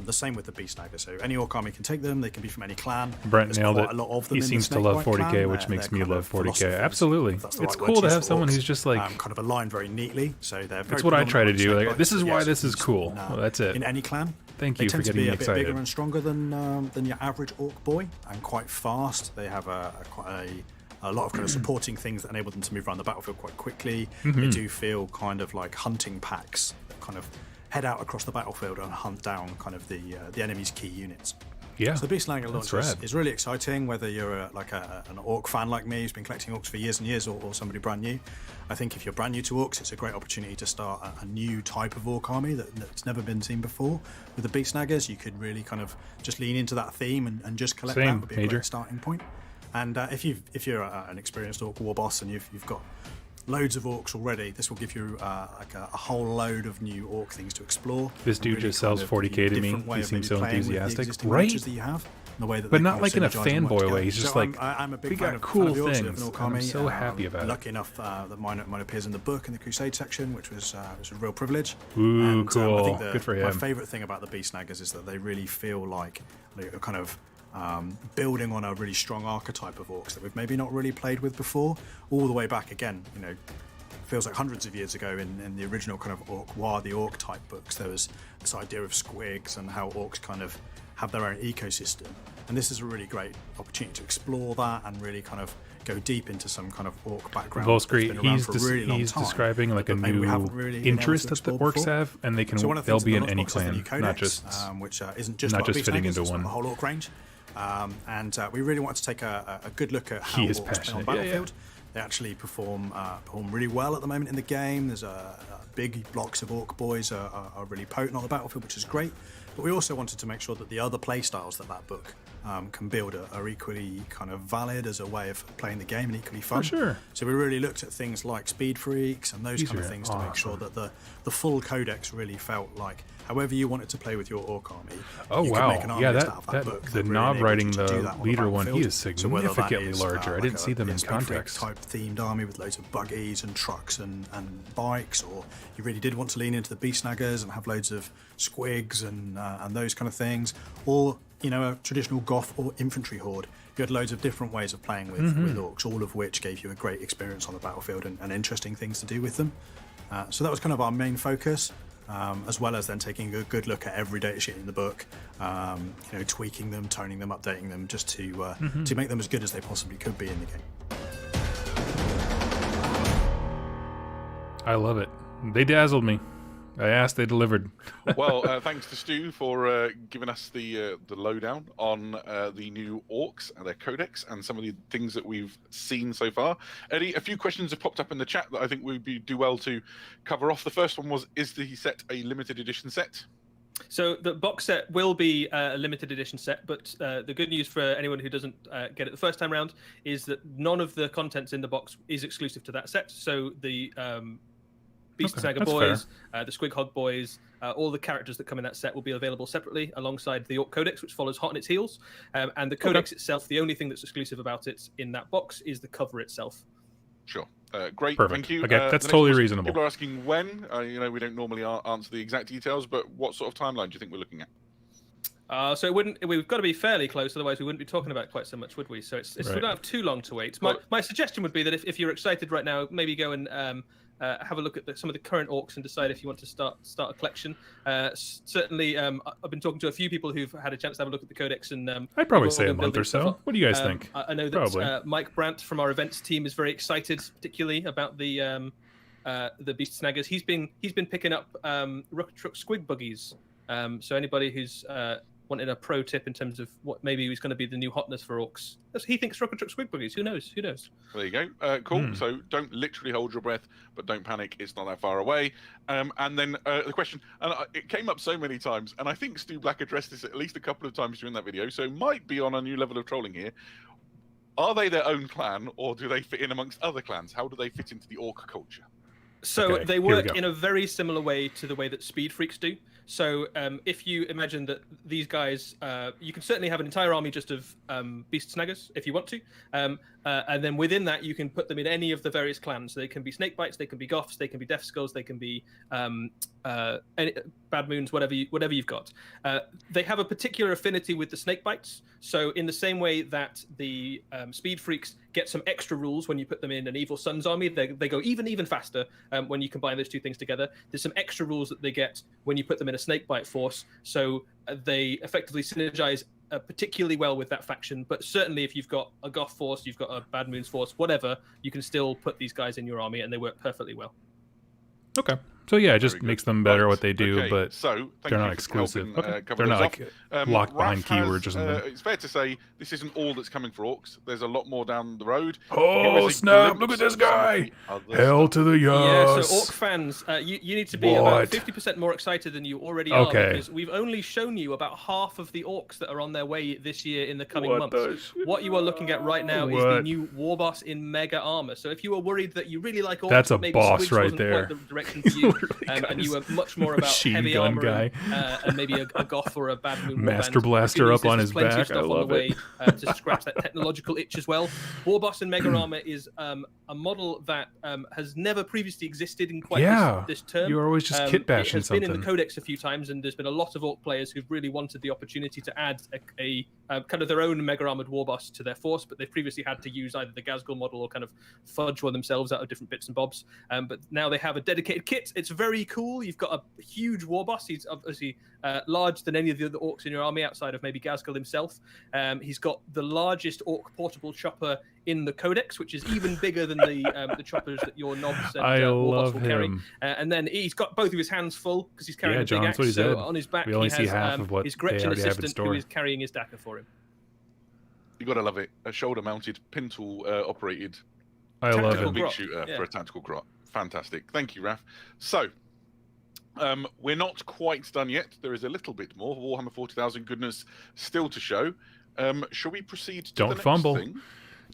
The same with the Beast Snagger. So any orc army can take them. They can be from any clan. Brent There's nailed quite it. A lot of them He in seems the to love Snakebite 40k, clan. which makes They're me kind love of 40k. philosophers, Absolutely, if that's the it's right cool word to use have for someone orcs. who's just like. Kind of align very neatly. So they're very That's what I try to do. Like, Snakebites, this is why yes, this is used cool. in, Well, that's it. In any clan. Thank They you for tend to getting be me a bit excited. bigger and stronger than your average orc boy, and quite fast. They have a lot of kind of supporting things that enable them to move around the battlefield quite quickly. They do feel kind of like hunting packs that kind of head out across the battlefield and hunt down kind of the enemy's key units. Yeah, So the Beast Snagger launch rad. is really exciting, whether you're an orc fan like me who's been collecting orcs for years and years, or somebody brand new. I think if you're brand new to orcs, it's a great opportunity to start a new type of orc army that's never been seen before. With the Beast Snaggers, you could really kind of just lean into that theme and just collect Same, that would be a Major. great starting point. And if you're an experienced orc war boss and you've got loads of orcs already, this will give you like a whole load of new orc things to explore. This and dude really just sells kind of 40K to the me. different way He of seems maybe so playing with the enthusiastic. existing Right? matches that you have, and the way that But they not kind of like in a synergize and work fanboy way. together. He's just So like, I'm a big we fan got of cool the orcs, things, we have an orc and I'm army. so happy about it. Lucky enough that mine appears in the book in the Crusade section, which was a real privilege. Ooh, And, cool. I think Good for my him. favourite thing about the Beast Snaggers is that they really feel like they're kind of building on a really strong archetype of orcs that we've maybe not really played with before, all the way back again, feels like hundreds of years ago in the original kind of Orc War, the Orc type books, there was this idea of squigs and how orcs kind of have their own ecosystem. And this is a really great opportunity to explore that and really kind of go deep into some kind of orc background. Volsky, that's been around for a really long he's time, describing like a but maybe we new haven't really been able interest to that the explore orcs before. have, and they can So one of the they'll things be in in the any launch box is the new clan, not codex, just which isn't just not about just Beast fitting Snaggers, into it's one. the whole orc range. And we really want to take a good look at how He is orcs play on passionate. the Yeah, yeah. battlefield. They actually perform really well at the moment in the game. There's big blocks of orc boys are really potent on the battlefield, which is great. But we also wanted to make sure that the other play styles that book can build are equally kind of valid as a way of playing the game and equally fun. For sure. So we really looked at things like speed freaks and those These kind of are things to make sure awesome. that the full codex really felt like however you wanted to play with your orc army. Oh you could wow! make an army Yeah, list out of that book the that really knob enabled riding you to do the that on leader one, he battlefield. is So whether that significantly is, larger. I like didn't see them in speed freak context. type themed army with loads of buggies and trucks and bikes, or you really did want to lean into the Beast Snaggers and have loads of squigs and those kind of things, or a traditional Goth or infantry horde. You had loads of different ways of playing with orcs, all of which gave you a great experience on the battlefield and interesting things to do with them. So that was kind of our main focus, as well as then taking a good look at every data sheet in the book, tweaking them, toning them, updating them, just to make them as good as they possibly could be in the game. I love it. They dazzled me. I asked, they delivered. Well, thanks to Stu for giving us the lowdown on the new orcs and their codex and some of the things that we've seen so far. Eddie, a few questions have popped up in the chat that I think we'd do well to cover off. The first one was, is the set a limited edition set? So the box set will be a limited edition set, but the good news for anyone who doesn't get it the first time round is that none of the contents in the box is exclusive to that set. So the Beast Snagga boys, the Squig Hog boys, all the characters that come in that set will be available separately alongside the Orc Codex, which follows hot on its heels. And the Codex itself, the only thing that's exclusive about it in that box is the cover itself. Sure. Great. Perfect. Thank you. Okay, that's totally reasonable. People are asking when. We don't normally answer the exact details, but what sort of timeline do you think we're looking at? So we've got to be fairly close, otherwise we wouldn't be talking about quite so much, would we? So we don't have too long to wait. My suggestion would be that if you're excited right now, maybe go and have a look at some of the current orcs and decide if you want to start a collection. Certainly, I've been talking to a few people who've had a chance to have a look at the codex, and I'd probably say a month or so. What do you guys think? I know that Mike Brandt from our events team is very excited, particularly about the Beast Snaggas. He's been picking up Rook Truck Squig buggies. So anybody who's wanted a pro tip in terms of what maybe is going to be the new hotness for orcs. He thinks Rocket Truck Squig buggies. Who knows? There you go. Cool. So don't literally hold your breath, but don't panic. It's not that far away. And then the question, and it came up so many times, and I think Stu Black addressed this at least a couple of times during that video, so might be on a new level of trolling here. Are they their own clan, or do they fit in amongst other clans? How do they fit into the orc culture? So they work in a very similar way to the way that Speed Freaks do. So if you imagine that these guys, you can certainly have an entire army just of Beast Snaggas if you want to. And then within that, you can put them in any of the various clans. So they can be Snakebites, they can be Goths, they can be Death Skulls, they can be Bad Moons, whatever you've got. They have a particular affinity with the Snakebites. So in the same way that the Speed Freaks get some extra rules when you put them in an Evil Sun's army, they go even faster when you combine those two things together. There's some extra rules that they get when you put them in a Snakebite force. So they effectively synergize particularly well with that faction, but certainly if you've got a Goth force, you've got a Bad Moons force, whatever, you can still put these guys in your army and they work perfectly well. Okay. So yeah, it just makes them better what they do, but so they're not exclusive. They're not like locked behind keywords or something. It's fair to say this isn't all that's coming for orcs. There's a lot more down the road. Oh snap! Look at this guy! Hell to the yes! Yeah, so orc fans, you need to be about 50% more excited than you already are, because we've only shown you about half of the orcs that are on their way this year in the coming months. What you are looking at right now is the new war boss in mega armor. So if you were worried that you really like orcs, that's a maybe boss Squigs right wasn't there. quite the direction for you. And you were much more about heavy armor guy. and maybe a Goth or a Bad Moon Master Blaster up on his back. I love it. To scratch that technological itch as well. Warboss and Mega Armor is a model that has never previously existed in quite this term. You're always just kit bashing something. It has been in the Codex a few times, and there's been a lot of Orc players who've really wanted the opportunity to add a kind of their own Mega Armored Warboss to their force, but they've previously had to use either the Gazgul model or kind of fudge one themselves out of different bits and bobs. But now they have a dedicated kit. It's very cool. You've got a huge Warboss. He's obviously larger than any of the other Orcs in your army outside of maybe Gazgul himself. He's got the largest Orc portable chopper in the Codex, which is even bigger than the choppers that your Knobs and Warboss will carry. And then he's got both of his hands full because he's carrying a big axe. So on his back, he has his Gretchen assistant who is carrying his Daka for him. You gotta love it. A shoulder-mounted, pintle operated. I love it. Big shooter for a tactical grot. Fantastic. Thank you, Raf. So. We're not quite done yet. There is a little bit more Warhammer 40,000 goodness still to show. Shall we proceed to the next thing?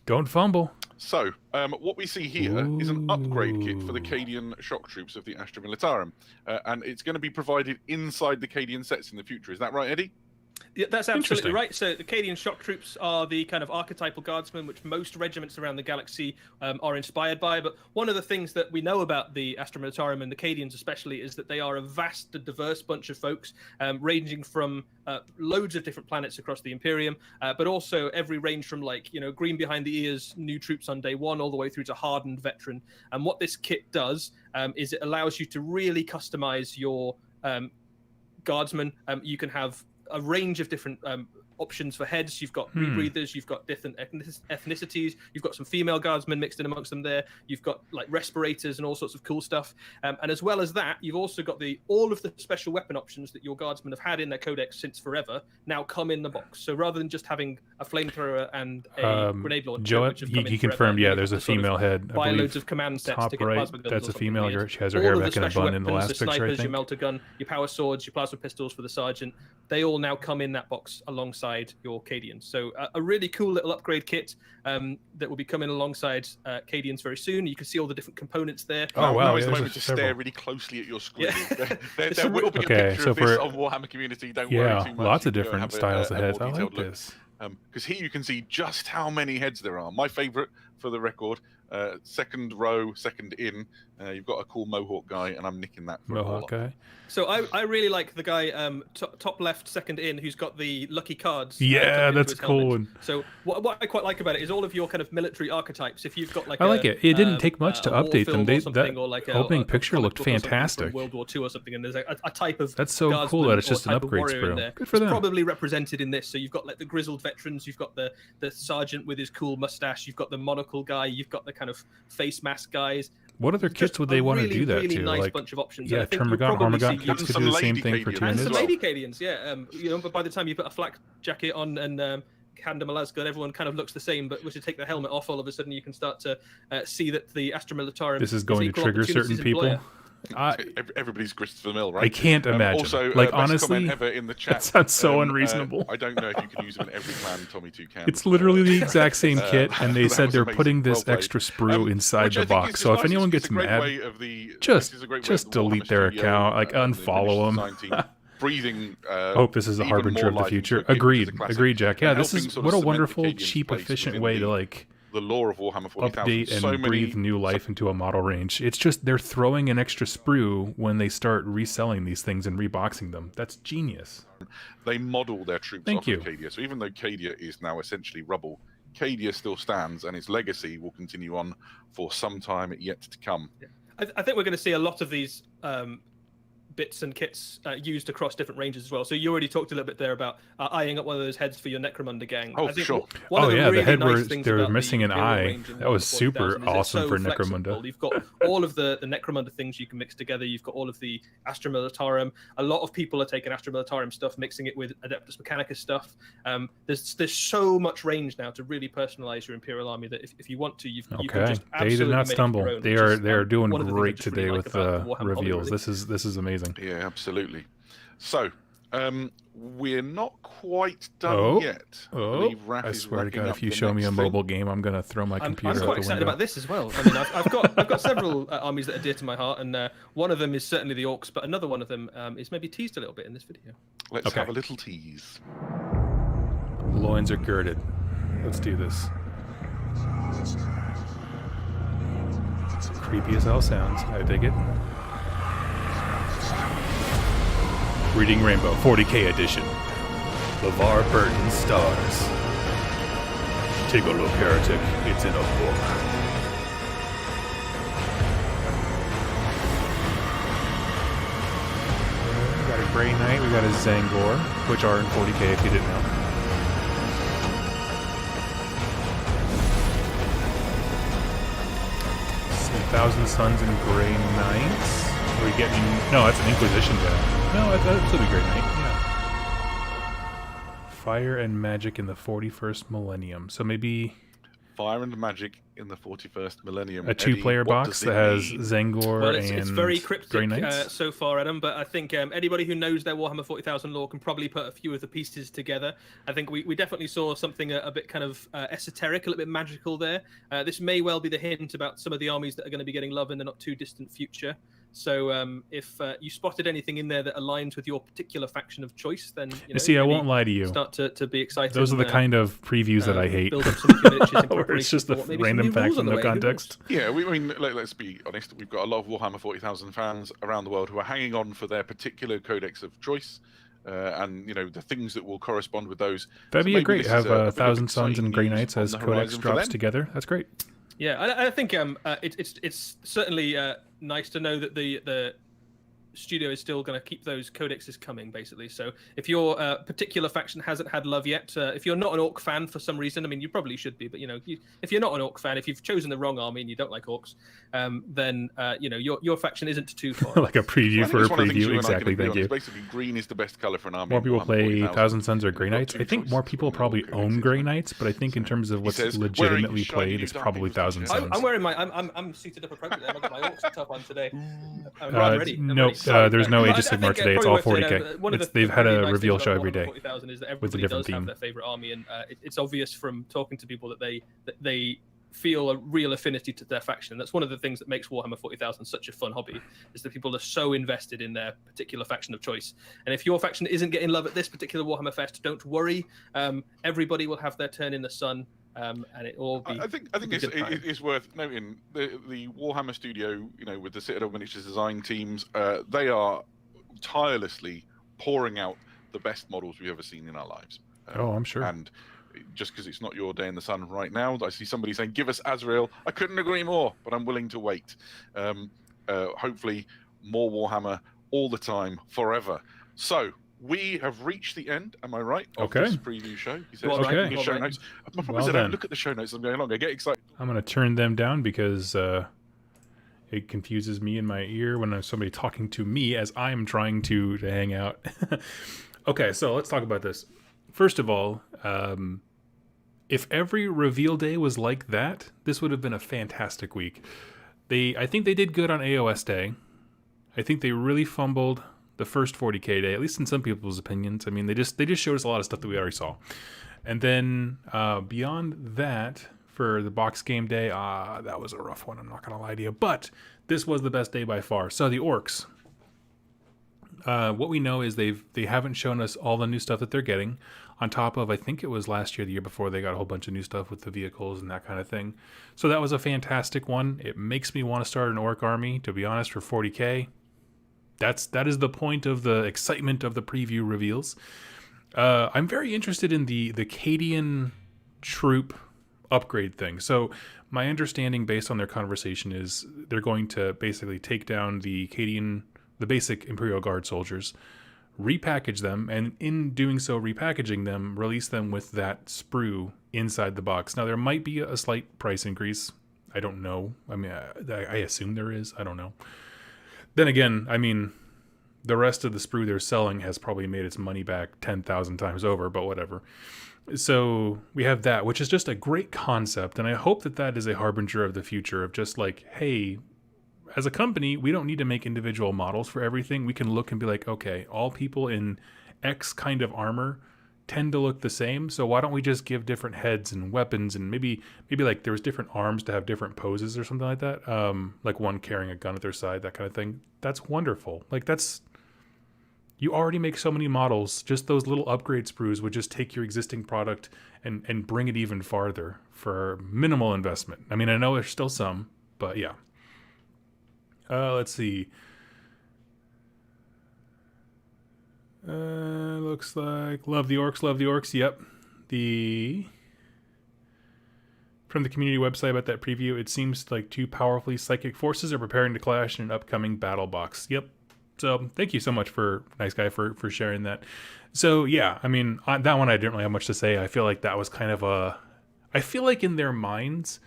Don't fumble. So, what we see here is an upgrade kit for the Cadian shock troops of the Astra Militarum. And it's going to be provided inside the Cadian sets in the future. Is that right, Eddie? Yeah, that's absolutely right. So the Cadian shock troops are the kind of archetypal guardsmen which most regiments around the galaxy are inspired by. But one of the things that we know about the Astra Militarum and the Cadians especially is that they are a vast and diverse bunch of folks, ranging from loads of different planets across the Imperium, but also every range from green behind the ears, new troops on day one, all the way through to hardened veteran. And what this kit does is it allows you to really customize your guardsmen. You can have a range of different options for heads. You've got rebreathers, you've got different ethnicities, you've got some female guardsmen mixed in amongst them there, you've got like respirators and all sorts of cool stuff. And as well as that, you've also got all of the special weapon options that your guardsmen have had in their codex since forever now come in the box. So rather than just having a flamethrower and a grenade launcher, Joe, which have come he in confirmed, forever, there's a female head. buy loads of command sets top to get right, plasma guns that's or a female. something weird. She has her All hair of the back in a special bun in the weapons, last the picture, I snipers, your think. melter gun, your power swords, your plasma pistols for the sergeant, they all now come in that box alongside your Cadians. So a really cool little upgrade kit that will be coming alongside Cadians very soon. You can see all the different components there. Oh, wow. Now is the there's moment to several. stare really closely at your screen. Yeah. There will be a picture of this on Warhammer Community. Don't worry too much. Lots of You can go different have styles a of heads. more I like detailed look. this. Because here you can see just how many heads there are. My favourite, for the record, second row, second in. You've got a cool Mohawk guy, and I'm nicking that for Mohawk guy. So I really like the guy top left, second in, who's got the lucky cards. Yeah, tucked into that's his cool. helmet. So what I quite like about it is all of your kind of military archetypes. If you've got like I like it. It didn't take much to a war update them. film They, or something, that or like opening a picture comic looked book or something from fantastic. World War II or something, and there's a type of That's so cool guardsman that it's or just an type of upgrade warrior in sprue. there. Good for It's them. probably represented in this. So you've got like the grizzled veterans, you've got the sergeant with his cool mustache, you've got the monocle guy, you've got the kind of face mask guys. What other kits would they want to do that really to? nice like, bunch of options. yeah, And I think you'll Termagant, probably Hormagant see kits and could some do the same lady thing for Cadians. 2 and units. some lady Cadians, yeah. But by the time you put a flak jacket on and hand them a lasgun, everyone kind of looks the same. But once you take the helmet off, all of a sudden you can start to see that the Astra Militarum. This is going to equal trigger certain opportunities people. employer. Everybody's grist for the mill, right? I can't imagine. Also, like, best honestly, comment ever in the chat. that sounds so unreasonable. I don't know if you can use them in every clan. Tommy 2 can. It's literally the exact same kit, and they that said was they're amazing. putting this Well played. extra sprue inside Which the I think box. is So if nice. anyone It's gets a great mad, way of the- just this is a great way just of the Warhammer delete their studio, account, like the British unfollow them. design team breathing. I hope this is a even harbinger more of the life into future. a kit, which is a Agreed, classic, agreed, Jack. Yeah, and this helping is sort of what a cement the wonderful, Cadian's cheap, place efficient within way to like the lore of Warhammer 40,000. update and So many breathe new life into a model range. It's just they're throwing an extra sprue when they start reselling these things and reboxing them. That's genius. They model their troops Thank off you. of Cadia. So even though Cadia is now essentially rubble, Cadia still stands, and its legacy will continue on for some time yet to come. I think we're going to see a lot of these bits and kits used across different ranges as well. So you already talked a little bit there about eyeing up one of those heads for your Necromunda gang. Oh, I think sure. one of Oh, yeah, really the head nice where things they were about the missing an Imperial eye. range in That was Warhammer super 40,000 is it's awesome so for flexible. Necromunda. You've got all of the Necromunda things you can mix together. You've got all of the Astra Militarum. A lot of people are taking Astra Militarum stuff, mixing it with Adeptus Mechanicus stuff. There's so much range now to really personalize your Imperial army that if you want to, you can Okay, just they did absolutely not make it your stumble. own, They which are is, they are doing one of the things I great just really today like with about the Warhammer hobby, reveals. really. This is amazing. Yeah, absolutely. So, we're not quite done yet. I believe Raph I is swear to wrapping God, up if you the show me a next thing. mobile game, I'm gonna throw my I'm computer quite out the excited window. about this as well. I mean, I've got several armies that are dear to my heart, and one of them is certainly the Orcs, but another one of them is maybe teased a little bit in this video. Let's Okay. have a little tease. Loins are girded. Let's do this. Creepy as hell sounds. I dig it. Reading Rainbow 40K edition. LeVar Burton stars. Take a look, heretic. It's in a book. We got a Grey Knight. We got a Zangor, which are in 40K if you didn't know. Thousand Suns and Grey Knights. Are we getting? No, that's an Inquisition guy. No, that'd still be Grey Knight. Yeah. Fire and Magic in the 41st Millennium. So maybe Fire and Magic in the 41st Millennium. a two-player Eddie, what box does that it has mean? Zangor Well, and it's very Grey cryptic Knights. so far, Adam, but I think anybody who knows their Warhammer 40,000 lore can probably put a few of the pieces together. I think we definitely saw something a bit kind of esoteric, a little bit magical there. This may well be the hint about some of the armies that are going to be getting love in the not-too-distant future. So if you spotted anything in there that aligns with your particular faction of choice, then you know, See, I maybe won't lie to you. start to be excited. Those are the and, kind of previews that I hate. Build up some of your miniatures in Where it's preparation just for the what maybe some random new fact rules on with the no way, who knows? context. Yeah, I mean, let's be honest. We've got a lot of Warhammer 40,000 fans around the world who are hanging on for their particular codex of choice, and you know the things that will correspond with those. That'd be maybe great. this is Have a bit of Thousand Suns exciting and Grey news Knights on as the codex horizon for drops them. together. That's great. Yeah, I think it's certainly nice to know that the studio is still going to keep those codexes coming, basically. So if your particular faction hasn't had love yet, if you're not an orc fan for some reason, I mean, you probably should be, but if you're not an orc fan, if you've chosen the wrong army and you don't like orcs, then your faction isn't too far. Like a preview for a preview, exactly. Thank you. Basically, green is the best color for an army. More people play Thousand Suns or Grey Knights. I think more people probably own Grey Knights, but I think in terms of what's legitimately played, it's probably Thousand Suns. I'm wearing I'm suited up appropriately. I've got my orcs top on today. I'm ready. Nope, there's no Age of Sigmar today. It's all 40k. They've had a reveal show every day with a different theme. Have their favorite army, and it's obvious from talking to people that they feel a real affinity to their faction. That's one of the things that makes Warhammer 40,000 such a fun hobby, is that people are so invested in their particular faction of choice. And if your faction isn't getting love at this particular Warhammer Fest, don't worry. Everybody will have their turn in the sun. And it all be. I think it's worth noting the Warhammer studio, with the Citadel Miniatures design teams, they are tirelessly pouring out the best models we've ever seen in our lives. I'm sure. And just because it's not your day in the sun right now, I see somebody saying, "Give us Azrael." I couldn't agree more, but I'm willing to wait. Hopefully, more Warhammer all the time, forever. So. We have reached the end, am I right, of this preview show? He says, okay. Show notes. My problem is I don't look at the show notes as I'm going along. I get excited. I'm going to turn them down because it confuses me in my ear when there's somebody talking to me as I'm trying to hang out. Okay, so let's talk about this. First of all, if every reveal day was like that, this would have been a fantastic week. I think they did good on AOS Day. I think they really fumbled the first 40k day, at least in some people's opinions. I mean, they just showed us a lot of stuff that we already saw. And then beyond that, for the box game day, that was a rough one, I'm not going to lie to you. But this was the best day by far. So the orcs. What we know is they haven't shown us all the new stuff that they're getting. On top of, I think it was last year, the year before, they got a whole bunch of new stuff with the vehicles and that kind of thing. So that was a fantastic one. It makes me want to start an orc army, to be honest, for 40k. That is the point of the excitement of the preview reveals. I'm very interested in the Cadian troop upgrade thing. So my understanding, based on their conversation, is they're going to basically take down the basic Imperial Guard soldiers, repackage them, and in doing so, repackaging them, release them with that sprue inside the box. Now, there might be a slight price increase. I don't know. I mean, I assume there is. I don't know. Then again, I mean, the rest of the sprue they're selling has probably made its money back 10,000 times over, but whatever. So we have that, which is just a great concept, and I hope that is a harbinger of the future of just like, hey, as a company, we don't need to make individual models for everything. We can look and be like, okay, all people in X kind of armor tend to look the same, so why don't we just give different heads and weapons, and maybe like there was different arms to have different poses or something like that, like one carrying a gun at their side, that kind of thing. That's wonderful. Like, you already make so many models. Just those little upgrade sprues would just take your existing product and bring it even farther for minimal investment. I mean, I know there's still some, but yeah. Let's see. Looks like love the orcs. Yep. From the community website about that preview, it seems like two powerfully psychic forces are preparing to clash in an upcoming battle box. Yep. So thank you so much nice guy for sharing that. So yeah, I mean, on that one I didn't really have much to say. I feel like that was kind of I feel like in their minds,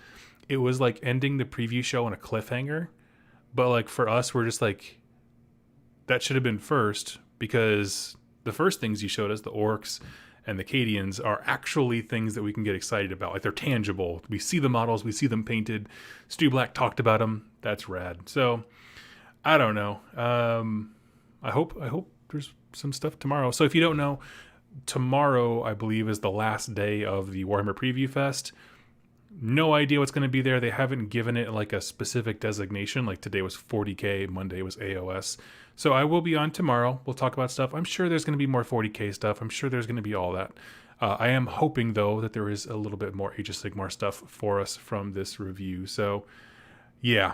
it was like ending the preview show on a cliffhanger. But like for us, we're just like, that should have been first, because the first things you showed us, the orcs and the Cadians, are actually things that we can get excited about. Like, they're tangible. We see the models, we see them painted. Stu Black talked about them. That's rad. So I don't know. I hope there's some stuff tomorrow. So if you don't know, tomorrow I believe is the last day of the Warhammer Preview Fest. No idea what's going to be there. They haven't given it like a specific designation. Like today was 40K, Monday was AOS. So I will be on tomorrow. We'll talk about stuff. I'm sure there's going to be more 40K stuff. I'm sure there's going to be all that. I am hoping, though, that there is a little bit more Age of Sigmar stuff for us from this review. So, yeah.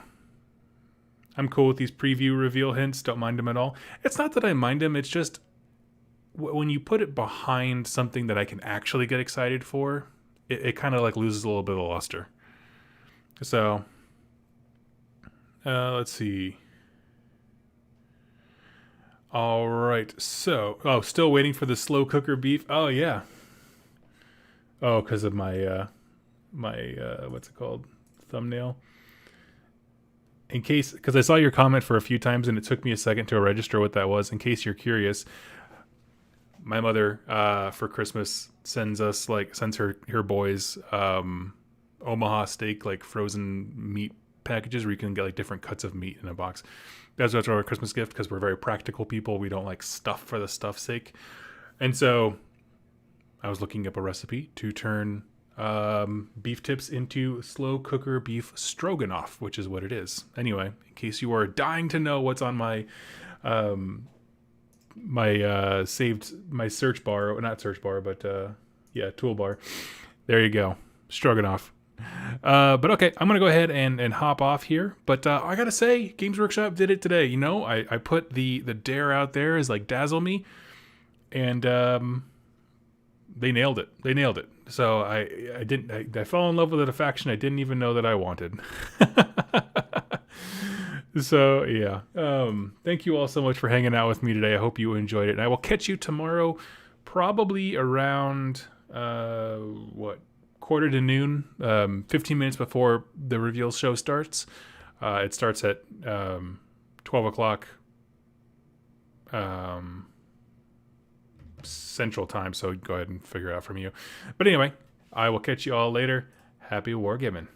I'm cool with these preview reveal hints. Don't mind them at all. It's not that I mind them. It's just when you put it behind something that I can actually get excited for, it kind of like loses a little bit of luster. So, let's see. All right. So, still waiting for the slow cooker beef. Oh yeah. Oh, because of my what's it called, thumbnail. In case, because I saw your comment for a few times and it took me a second to register what that was. In case you're curious, my mother for Christmas sends her boys Omaha steak, like frozen meat packages where you can get like different cuts of meat in a box. That's our Christmas gift because we're very practical people. We don't like stuff for the stuff's sake. And so I was looking up a recipe to turn beef tips into slow cooker beef stroganoff, which is what it is. Anyway, in case you are dying to know what's on my search bar, not search bar, but toolbar. There you go, stroganoff. But okay, I'm gonna go ahead and hop off here. But I gotta say, Games Workshop did it today. You know, I put the dare out there as like Dazzle me, and they nailed it. They nailed it. So I fell in love with a faction I didn't even know that I wanted. So yeah, thank you all so much for hanging out with me today. I hope you enjoyed it, and I will catch you tomorrow, probably around quarter to noon, 15 minutes before the reveal show starts. It starts at 12 o'clock Central Time, so go ahead and figure it out from you. But anyway, I will catch you all later. Happy wargaming.